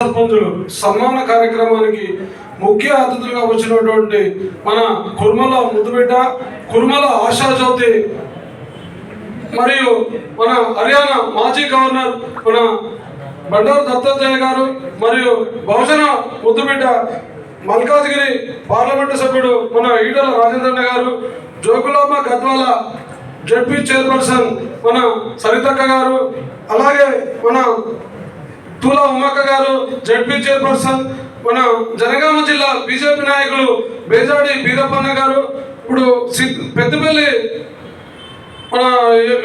సర్పంచులు సన్మాన కార్యక్రమానికి ముఖ్య అతిథులుగా వచ్చినటువంటి మన కుర్మల ముద్దుబిడ్డ కుర్మల ఆశాజ్యోతి మరియు మన హర్యానా మాజీ గవర్నర్ మన బండారు దత్తాత్రేయ గారు మరియు బహుజన ముద్దుబిడ్డ మల్కాజ్గిరి పార్లమెంటు సభ్యుడు మన ఈటల రాజేంద్రన్న గారు, జోగులాంబ గద్వాల జడ్పీ చైర్పర్సన్ మన సరితక్క గారు, అలాగే మన తులా ఉమ్మక్క గారు జడ్పీ చైర్పర్సన్, మన జనగామ జిల్లా బీజేపీ నాయకులు బేజాడి బీరప్పన్న గారు, ఇప్పుడు పెద్దపల్లి మన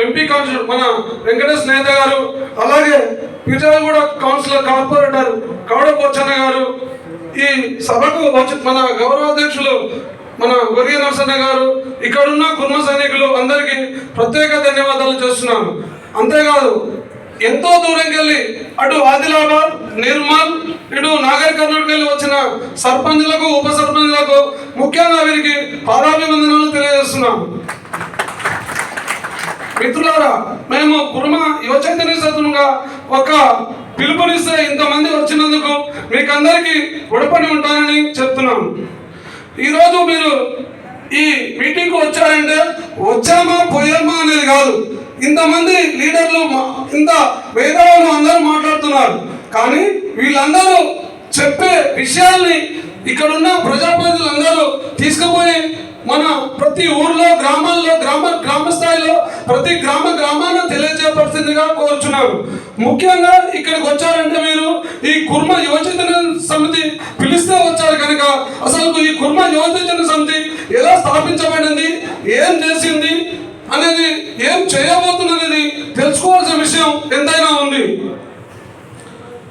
ఎంపీ కౌన్సిలర్ మన వెంకటేష్ నేత గారు, అలాగే పిఠాలగూడ కౌన్సిలర్ కార్పొరేటర్ కౌడ పోచన్న గారు, ఈ సభకు మన గౌరవాధ్యక్షులు మన గొరియ నరసన్న గారు, ఇక్కడున్న కుర్మ సైనికులు అందరికీ ప్రత్యేక ధన్యవాదాలు చేస్తున్నాను. అంతేకాదు ఎంతో దూరంకి వెళ్ళి అటు ఆదిలాబాద్, నిర్మల్, ఇటు నాగర్ కర్నూలుకి వెళ్ళి వచ్చిన సర్పంచులకు, ఉప సర్పంచులకు ముఖ్యంగా వీరికి పాదాభివందనాలు తెలియజేస్తున్నాం. మిత్రులారా, మేము కుర్మ యువ చైతన్య సత్వంగా ఒక పిలుపునిస్తే ఇంతమంది వచ్చినందుకు మీకందరికీ ఉడపడి ఉంటానని చెప్తున్నాను. ఈరోజు మీరు ఈ మీటింగ్కు వచ్చారంటే వచ్చామా పోయామా అనేది కాదు. ఇంతమంది లీడర్లు, ఇంత వేదాలను అందరూ మాట్లాడుతున్నారు, కానీ వీళ్ళందరూ చెప్పే విషయాల్ని ఇక్కడున్న ప్రజాప్రతినిధులందరూ తీసుకుపోయి మన ప్రతి ఊర్లో, గ్రామాల్లో, గ్రామ స్థాయిలో ప్రతి గ్రామాన్ని తెలియజేయవలసిందిగా కోరుచున్నారు. ముఖ్యంగా ఇక్కడికి వచ్చారంటే మీరు ఈ కుర్మ యువచైతన్య సమితి పిలిస్తే వచ్చారు కనుక అసలు ఈ కుర్మ యువచైతన్య సమితి ఎలా స్థాపించబడింది, ఏం చేసింది అనేది, ఏం చేయబోతున్నది తెలుసుకోవాల్సిన విషయం ఎంతైనా ఉంది.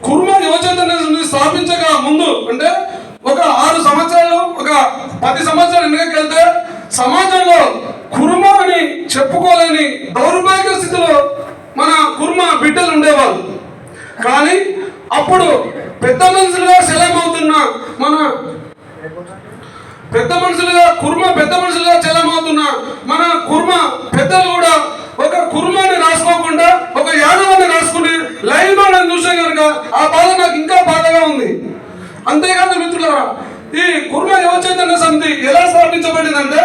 కుర్మ యువచైతన్య సమితి స్థాపించక ముందు అంటే ఒక 6 సంవత్సరాలు, ఒక 10 సంవత్సరాలు వెనక్కి సమాజంలో కుర్మ అని చెప్పుకోలేని దౌర్భాగ్య స్థితిలో మన కుర్మ బిడ్డలు ఉండేవాళ్ళు. కానీ అప్పుడు పెద్ద మనుషులుగా చెలమవుతున్న మన పెద్ద మనుషులుగా చెలమవుతున్న మన కుర్మ పెద్దలు కూడా ఒక కుర్మాని రాసుకోకుండా ఒక యాదవాన్ని రాసుకుని లైవ్ అని చూసే కనుక ఆ బాధ నాకు ఇంకా బాధగా ఉంది. అంతేకాదు మిత్రులారా, ఈ కుర్మ యువ చైతన్య సమితి ఎలా స్థాపించబడిందంటే